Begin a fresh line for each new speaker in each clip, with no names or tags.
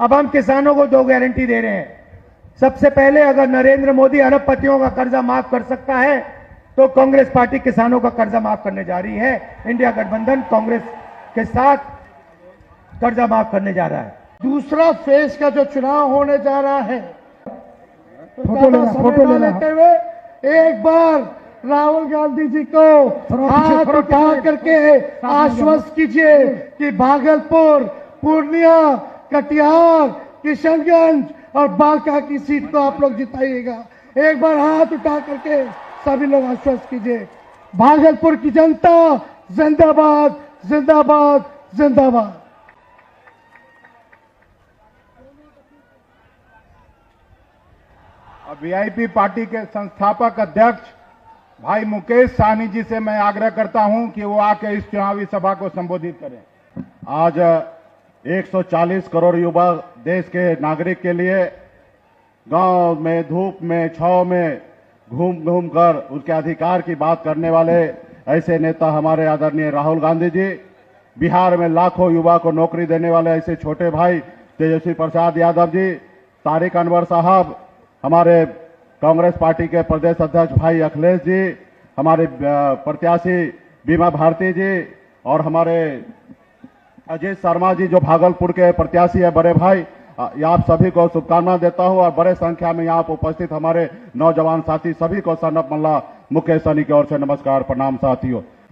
अब हम किसानों को 2 गारंटी दे रहे हैं। सबसे पहले, अगर नरेंद्र मोदी अरबपतियों का कर्जा माफ कर सकता है तो कांग्रेस पार्टी किसानों का कर्जा माफ करने जा रही है। इंडिया गठबंधन कांग्रेस के साथ कर्जा माफ करने जा रहा है।
दूसरा फेज का जो चुनाव होने जा रहा है,
फोटो
लेते हुए एक बार राहुल गांधी जी को हाथ उठा करके आश्वस्त कीजिए कि भागलपुर, पूर्णिया, कटिहार, किशनगंज और बांका की सीट को आप लोग जिताइएगा। एक बार हाथ उठा करके सभी लोग आश्वस्त कीजिए। भागलपुर की जनता जिंदाबाद, जिंदाबाद, जिंदाबाद।
वीआईपी पार्टी के संस्थापक अध्यक्ष भाई मुकेश सहनी जी से मैं आग्रह करता हूं कि वो आके इस चुनावी सभा को संबोधित करें। आज 140 करोड़ युवा देश के नागरिक के लिए गांव में, धूप में, छांव में घूम घूम कर उसके अधिकार की बात करने वाले ऐसे नेता हमारे आदरणीय राहुल गांधी जी, बिहार में लाखों युवा को नौकरी देने वाले ऐसे छोटे भाई तेजस्वी प्रसाद यादव जी, तारिक अनवर साहब, हमारे कांग्रेस पार्टी के प्रदेश अध्यक्ष भाई अखिलेश जी, हमारे प्रत्याशी बीमा भारती जी और हमारे अजीत शर्मा जी जो भागलपुर के प्रत्याशी है बड़े भाई, आप सभी को शुभकामना देता हूं। और बड़े संख्या में यहाँ उपस्थित हमारे नौजवान साथी सभी को सनप मल्ला मुकेश सहनी की ओर से नमस्कार, प्रणाम।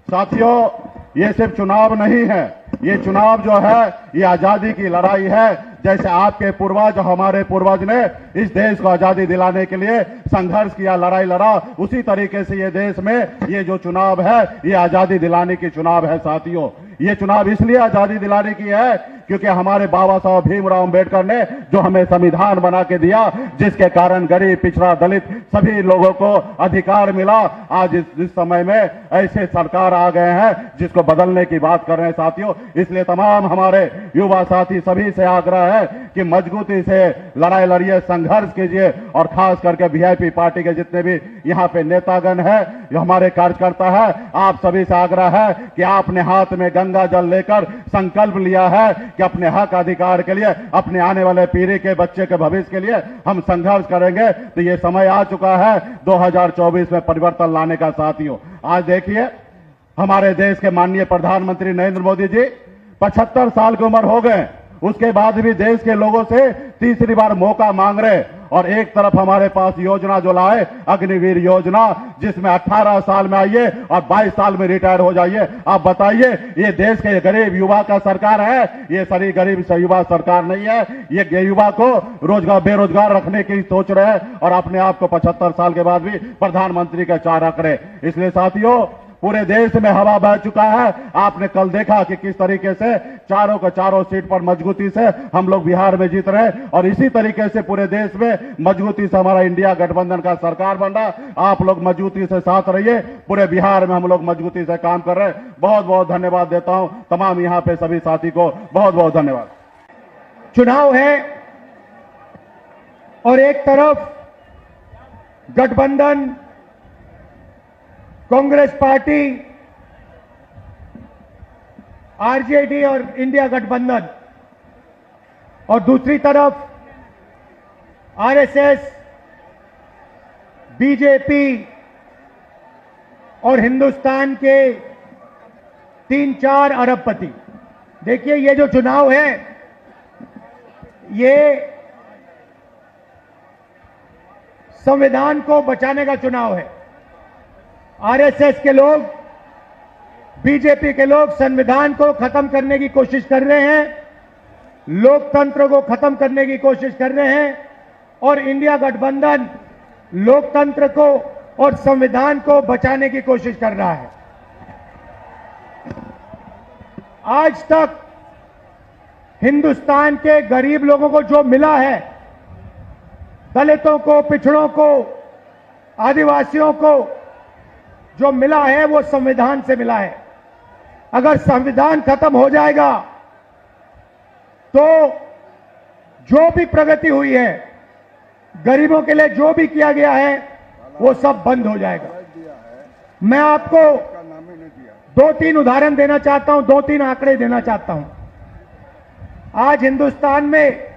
साथियों, ये सिर्फ चुनाव नहीं है, ये चुनाव जो है ये आजादी की लड़ाई है। जैसे आपके पूर्वज, हमारे पूर्वज ने इस देश को आजादी दिलाने के लिए संघर्ष किया, लड़ाई लड़ा, उसी तरीके से ये देश में ये जो चुनाव है ये आजादी दिलाने की चुनाव है। साथियों, ये चुनाव इसलिए आजादी दिलाने की है क्योंकि हमारे बाबा साहब भीमराव अंबेडकर ने जो हमें संविधान बना के दिया, जिसके कारण गरीब, पिछड़ा, दलित सभी लोगों को अधिकार मिला। आज इस समय में ऐसे सरकार आ गए हैं जिसको बदलने की बात कर रहे हैं। साथियों, इसलिए तमाम हमारे युवा साथी सभी से आग्रह है कि मजबूती से लड़ाई लड़िए, संघर्ष कीजिए और खास करके वीआईपी पार्टी के जितने भी यहाँ पे नेतागण है, जो हमारे कार्यकर्ता है, आप सभी से आग्रह है कि आपने हाथ में गंगा जल लेकर संकल्प लिया है कि अपने हक अधिकार के लिए, अपने आने वाले पीढ़ी के बच्चे के भविष्य के लिए हम संघर्ष करेंगे। तो ये समय आ चुका है 2024 में परिवर्तन लाने का। साथियों, आज देखिए हमारे देश के माननीय प्रधानमंत्री नरेंद्र मोदी जी 75 साल की उम्र हो गए, उसके बाद भी देश के लोगों से तीसरी बार मौका मांग रहे। और एक तरफ हमारे पास योजना जो लाए, अग्निवीर योजना, जिसमें 18 साल में आइए और 22 साल में रिटायर हो जाइए। आप बताइए, ये देश के गरीब युवा का सरकार है? ये सारी गरीब युवा सरकार नहीं है। ये युवा को रोजगार, बेरोजगार रखने की सोच रहे हैं और अपने आप को 75 साल के बाद भी प्रधानमंत्री का चार रख रहे। इसलिए साथियों, पूरे देश में हवा बह चुका है। आपने कल देखा कि किस तरीके से चारों के चारों सीट पर मजबूती से हम लोग बिहार में जीत रहे हैं और इसी तरीके से पूरे देश में मजबूती से हमारा इंडिया गठबंधन का सरकार बन रहा। आप लोग मजबूती से साथ रहिए। पूरे बिहार में हम लोग मजबूती से काम कर रहे हैं। बहुत बहुत धन्यवाद देता हूं तमाम यहाँ पे सभी साथी को, बहुत बहुत धन्यवाद।
चुनाव है और एक तरफ गठबंधन, कांग्रेस पार्टी, आरजेडी और इंडिया गठबंधन, और दूसरी तरफ आरएसएस, बीजेपी और हिंदुस्तान के 3-4 अरबपति। देखिए, ये जो चुनाव है ये संविधान को बचाने का चुनाव है। आरएसएस के लोग, बीजेपी के लोग संविधान को खत्म करने की कोशिश कर रहे हैं, लोकतंत्र को खत्म करने की कोशिश कर रहे हैं, और इंडिया गठबंधन लोकतंत्र को और संविधान को बचाने की कोशिश कर रहा है। आज तक हिंदुस्तान के गरीब लोगों को जो मिला है, दलितों को, पिछड़ों को, आदिवासियों को जो मिला है वो संविधान से मिला है। अगर संविधान खत्म हो जाएगा तो जो भी प्रगति हुई है, गरीबों के लिए जो भी किया गया है, वो सब बंद हो जाएगा। मैं आपको 2-3 उदाहरण देना चाहता हूं, 2-3 आंकड़े देना चाहता हूं। आज हिंदुस्तान में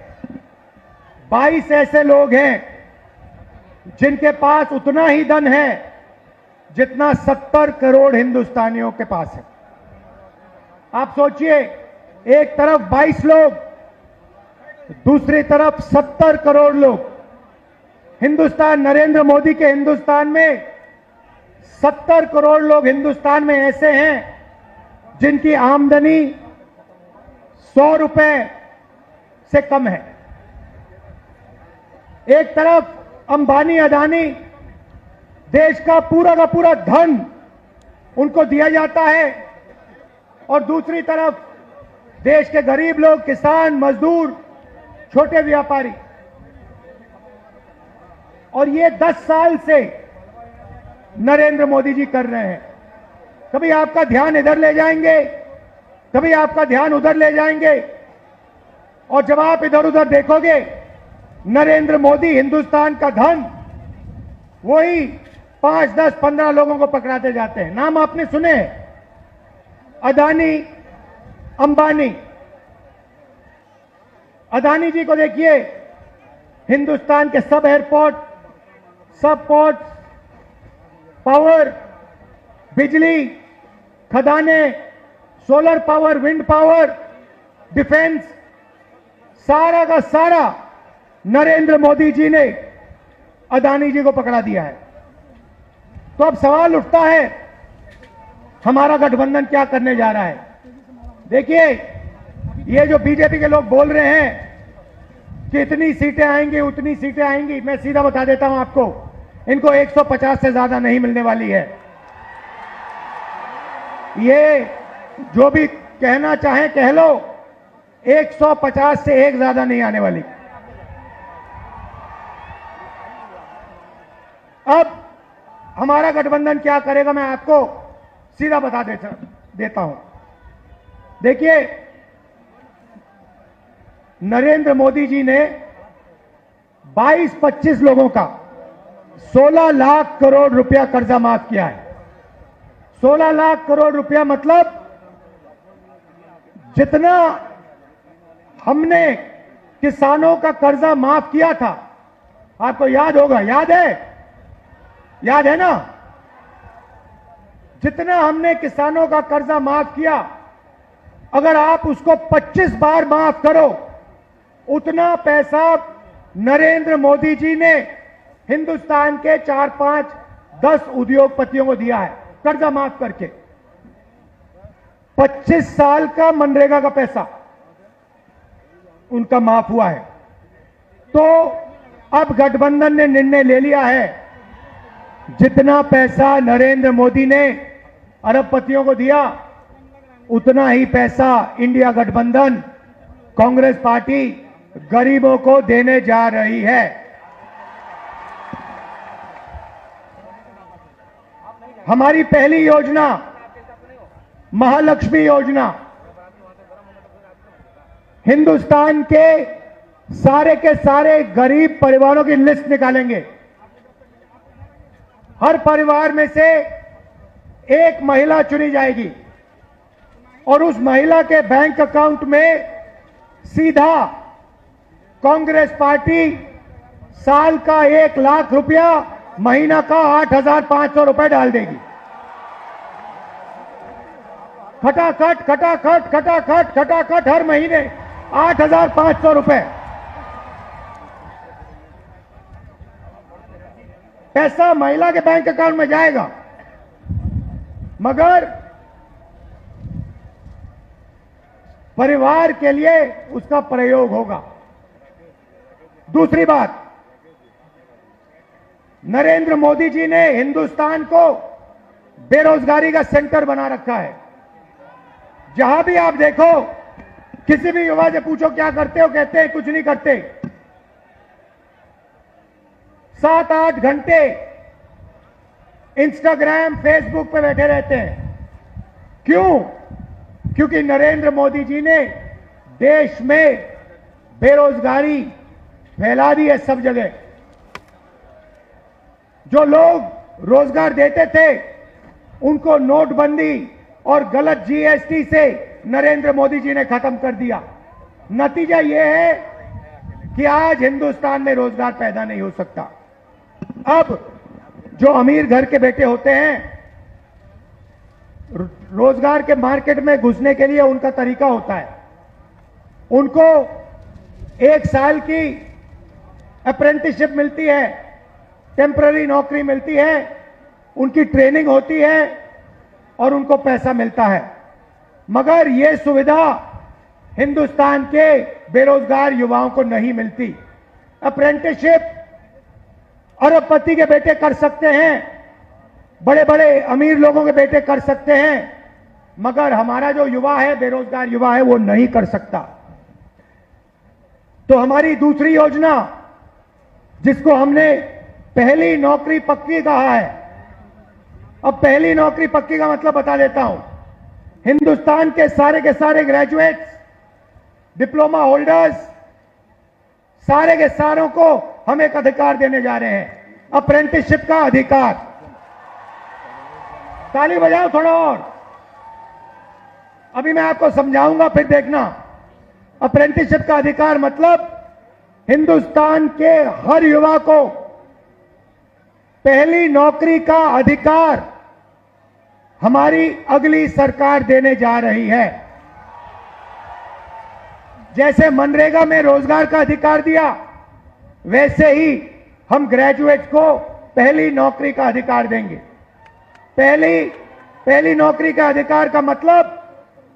22 ऐसे लोग हैं जिनके पास उतना ही धन है जितना 70 करोड़ हिंदुस्तानियों के पास है। आप सोचिए, एक तरफ 22 लोग, दूसरी तरफ 70 करोड़ लोग। हिंदुस्तान, नरेंद्र मोदी के हिंदुस्तान में 70 करोड़ लोग हिंदुस्तान में ऐसे हैं जिनकी आमदनी 100 रुपए से कम है। एक तरफ अंबानी, अदानी, देश का पूरा धन उनको दिया जाता है और दूसरी तरफ देश के गरीब लोग, किसान, मजदूर, छोटे व्यापारी। और ये 10 साल से नरेंद्र मोदी जी कर रहे हैं। कभी आपका ध्यान इधर ले जाएंगे, कभी आपका ध्यान उधर ले जाएंगे, और जब आप इधर उधर देखोगे, नरेंद्र मोदी हिंदुस्तान का धन वही 5, 10, 15 लोगों को पकड़ाते जाते हैं। नाम आपने सुने, अदानी, अंबानी। अदानी जी को देखिए, हिंदुस्तान के सब एयरपोर्ट, सब पोर्ट, पावर, बिजली, खदाने, solar power, wind power, defence, सारा का सारा नरेंद्र मोदी जी ने अदानी जी को पकड़ा दिया है। तो अब सवाल उठता है, हमारा गठबंधन क्या करने जा रहा है? देखिए, ये जो बीजेपी के लोग बोल रहे हैं कि इतनी सीटें आएंगी, उतनी सीटें आएंगी, मैं सीधा बता देता हूं आपको, इनको 150 से ज्यादा नहीं मिलने वाली है। ये जो भी कहना चाहे कह लो, 150 से एक ज्यादा नहीं आने वाली। अब हमारा गठबंधन क्या करेगा, मैं आपको सीधा बता देता हूं। देखिए, नरेंद्र मोदी जी ने 22-25 लोगों का 16 लाख करोड़ रुपया कर्जा माफ किया है। 16 लाख करोड़ रुपया मतलब जितना हमने किसानों का कर्जा माफ किया था, आपको याद होगा, याद है ना? जितना हमने किसानों का कर्जा माफ किया, अगर आप उसको 25 बार माफ करो, उतना पैसा नरेंद्र मोदी जी ने हिंदुस्तान के 4, 5, 10 उद्योगपतियों को दिया है कर्जा माफ करके। 25 साल का मनरेगा का पैसा उनका माफ हुआ है। तो अब गठबंधन ने निर्णय ले लिया है, जितना पैसा नरेंद्र मोदी ने अरबपतियों को दिया, उतना ही पैसा इंडिया गठबंधन, कांग्रेस पार्टी गरीबों को देने जा रही है। हमारी पहली योजना महालक्ष्मी योजना, हिंदुस्तान के सारे गरीब परिवारों की लिस्ट निकालेंगे। हर परिवार में से एक महिला चुनी जाएगी और उस महिला के बैंक अकाउंट में सीधा कांग्रेस पार्टी साल का 1 लाख रुपया, महीना का 8,500 रुपए डाल देगी। खटाखट हर महीने 8,500 रुपए पैसा महिला के बैंक अकाउंट में जाएगा, मगर परिवार के लिए उसका प्रयोग होगा। दूसरी बात, नरेंद्र मोदी जी ने हिंदुस्तान को बेरोजगारी का सेंटर बना रखा है। जहां भी आप देखो, किसी भी युवा से पूछो क्या करते हो, कहते हैं कुछ नहीं करते। 7-8 घंटे इंस्टाग्राम, फेसबुक पे बैठे रहते हैं। क्यों? क्योंकि नरेंद्र मोदी जी ने देश में बेरोजगारी फैला दी है सब जगह। जो लोग रोजगार देते थे, उनको नोटबंदी और गलत जीएसटी से नरेंद्र मोदी जी ने खत्म कर दिया। नतीजा यह है कि आज हिंदुस्तान में रोजगार पैदा नहीं हो सकता। अब जो अमीर घर के बेटे होते हैं, रोजगार के मार्केट में घुसने के लिए उनका तरीका होता है, उनको 1 साल की अप्रेंटिसशिप मिलती है, टेम्पररी नौकरी मिलती है, उनकी ट्रेनिंग होती है और उनको पैसा मिलता है। मगर यह सुविधा हिंदुस्तान के बेरोजगार युवाओं को नहीं मिलती। अप्रेंटिसशिप अरबपति के बेटे कर सकते हैं, बड़े बड़े अमीर लोगों के बेटे कर सकते हैं, मगर हमारा जो युवा है, बेरोजगार युवा है, वो नहीं कर सकता। तो हमारी दूसरी योजना, जिसको हमने पहली नौकरी पक्की कहा है, अब पहली नौकरी पक्की का मतलब बता देता हूं। हिंदुस्तान के सारे ग्रेजुएट्स, डिप्लोमा होल्डर्स, सारे के सारों को हम एक अधिकार देने जा रहे हैं, अप्रेंटिसशिप का अधिकार। ताली बजाओ थोड़ा और। अभी मैं आपको समझाऊंगा, फिर देखना। अप्रेंटिसशिप का अधिकार मतलब हिंदुस्तान के हर युवा को पहली नौकरी का अधिकार हमारी अगली सरकार देने जा रही है। जैसे मनरेगा में रोजगार का अधिकार दिया, वैसे ही हम ग्रेजुएट्स को पहली नौकरी का अधिकार देंगे। पहली नौकरी का अधिकार का मतलब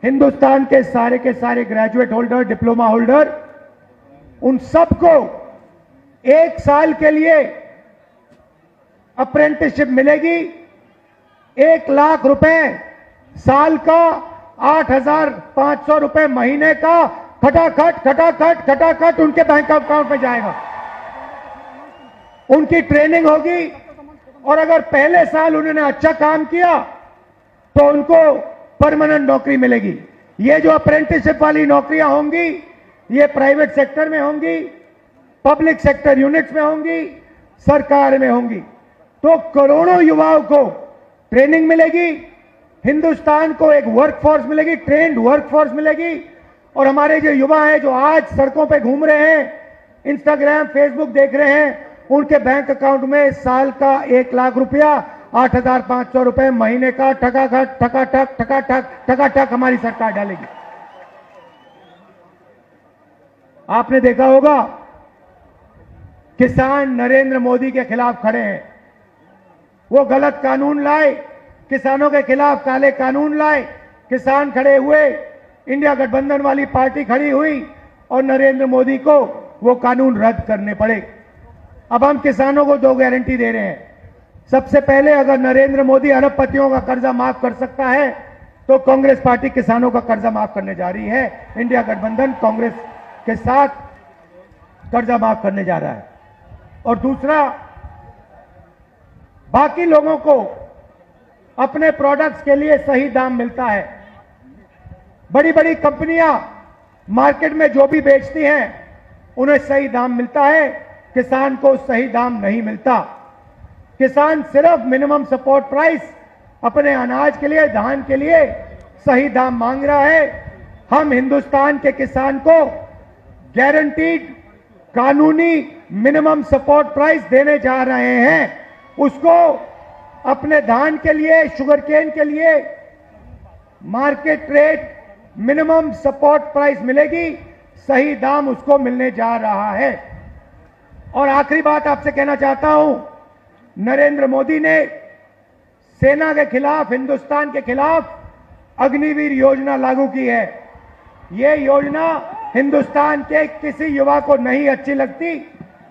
हिंदुस्तान के सारे ग्रेजुएट होल्डर, डिप्लोमा होल्डर, उन सबको 1 साल के लिए अप्रेंटिसशिप मिलेगी। 1 लाख रुपए साल का, 8,500 रुपए महीने का, खटाखट उनके बैंक अकाउंट में जाएगा। उनकी ट्रेनिंग होगी और अगर पहले साल उन्होंने अच्छा काम किया तो उनको परमानेंट नौकरी मिलेगी। ये जो अप्रेंटिसशिप वाली नौकरियां होंगी, ये प्राइवेट सेक्टर में होंगी, पब्लिक सेक्टर यूनिट्स में होंगी, सरकार में होंगी। तो करोड़ों युवाओं को ट्रेनिंग मिलेगी, हिंदुस्तान को एक वर्कफोर्स मिलेगी, ट्रेंड वर्कफोर्स मिलेगी। और हमारे जो युवा हैं, जो आज सड़कों पे घूम रहे हैं, इंस्टाग्राम, फेसबुक देख रहे हैं, उनके बैंक अकाउंट में साल का 1 लाख रुपया, 8,500 रुपए महीने का ठकाठक हमारी सरकार डालेगी। आपने देखा होगा, किसान नरेंद्र मोदी के खिलाफ खड़े हैं। वो गलत कानून लाए, किसानों के खिलाफ काले कानून लाए, किसान खड़े हुए, इंडिया गठबंधन वाली पार्टी खड़ी हुई और नरेंद्र मोदी को वो कानून रद्द करने पड़े। अब हम किसानों को 2 गारंटी दे रहे हैं। सबसे पहले, अगर नरेंद्र मोदी अरबपतियों का कर्जा माफ कर सकता है तो कांग्रेस पार्टी किसानों का कर्जा माफ करने जा रही है। इंडिया गठबंधन कांग्रेस के साथ कर्जा माफ करने जा रहा है। और दूसरा, बाकी लोगों को अपने प्रोडक्ट्स के लिए सही दाम मिलता है। बड़ी बड़ी कंपनियां मार्केट में जो भी बेचती हैं, उन्हें सही दाम मिलता है, किसान को सही दाम नहीं मिलता। किसान सिर्फ मिनिमम सपोर्ट प्राइस अपने अनाज के लिए, धान के लिए सही दाम मांग रहा है। हम हिंदुस्तान के किसान को गारंटीड कानूनी मिनिमम सपोर्ट प्राइस देने जा रहे हैं। उसको अपने धान के लिए, शुगर केन के लिए market rate minimum support price मिलेगी, सही दाम उसको मिलने जा रहा है। और आखिरी बात आपसे कहना चाहता हूं, नरेंद्र मोदी ने सेना के खिलाफ, हिंदुस्तान के खिलाफ अग्निवीर योजना लागू की है। यह योजना हिंदुस्तान के किसी युवा को नहीं अच्छी लगती।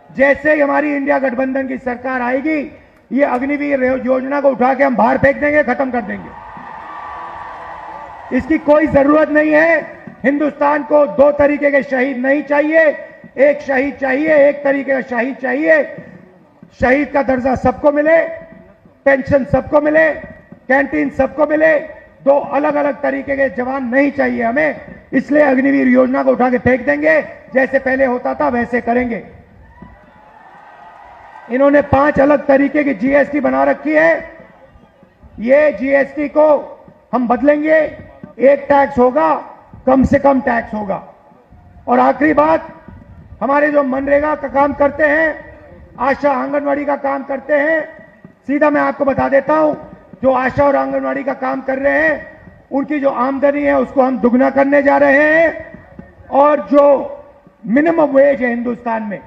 जैसे ही हमारी इंडिया गठबंधन की सरकार आएगी, ये अग्निवीर योजना को उठा के हम बाहर फेंक देंगे, खत्म कर देंगे। इसकी कोई जरूरत नहीं है। हिंदुस्तान को 2 तरीके के शहीद नहीं चाहिए। एक शहीद चाहिए, एक तरीके का शहीद चाहिए। शहीद का दर्जा सबको मिले, पेंशन सबको मिले, कैंटीन सबको मिले। 2 अलग अलग तरीके के जवान नहीं चाहिए हमें। इसलिए अग्निवीर योजना को उठा के फेंक देंगे। जैसे पहले होता था वैसे करेंगे। इन्होंने 5 अलग तरीके की जीएसटी बना रखी है। ये जीएसटी को हम बदलेंगे। एक टैक्स होगा, कम से कम टैक्स होगा। और आखिरी बात, हमारे जो मनरेगा का काम करते हैं, आशा आंगनवाड़ी का काम करते हैं, सीधा मैं आपको बता देता हूं, जो आशा और आंगनवाड़ी का काम कर रहे हैं उनकी जो आमदनी है उसको हम दुगना करने जा रहे हैं और जो मिनिमम वेज है हिंदुस्तान में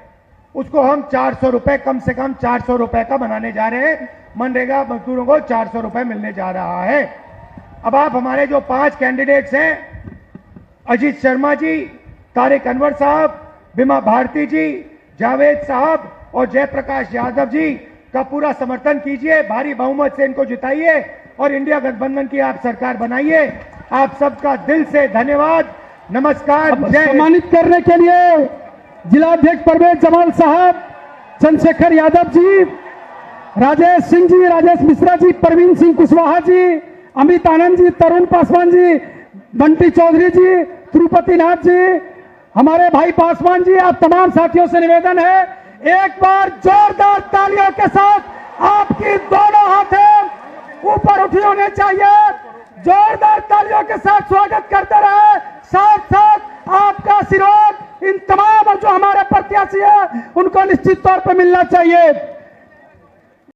उसको हम 400 रुपए, कम से कम 400 रुपए का बनाने जा रहे हैं। मनरेगा मजदूरों को 400 रुपए मिलने जा रहा है। अब आप हमारे जो 5 कैंडिडेट्स हैं, अजीत शर्मा जी, तारिक अनवर साहब, बिमा भारती जी, जावेद साहब और जयप्रकाश यादव जी का पूरा समर्थन कीजिए, भारी बहुमत से इनको जिताइए और इंडिया गठबंधन की आप सरकार बनाइए। आप सबका दिल से धन्यवाद, नमस्कार।
सम्मानित करने के लिए जिलाध्यक्ष परवेज जमाल साहब, चंद्रशेखर यादव जी, राजेश सिंह जी, राजेश मिश्रा जी, प्रवीण सिंह कुशवाहा जी, अमित आनंद जी, तरुण पासवान जी, बंटी चौधरी जी, तिरुपति नाथ जी, हमारे भाई पासवान जी, आप तमाम साथियों से निवेदन है एक बार जोरदार तालियों के साथ आपकी दोनों हाथें ऊपर उठी होने चाहिए। जोरदार तालियों के साथ स्वागत करते रहे, साथ साथ आपका आशीर्वाद इन तमाम जो हमारे प्रत्याशी है उनको निश्चित तौर पर मिलना चाहिए।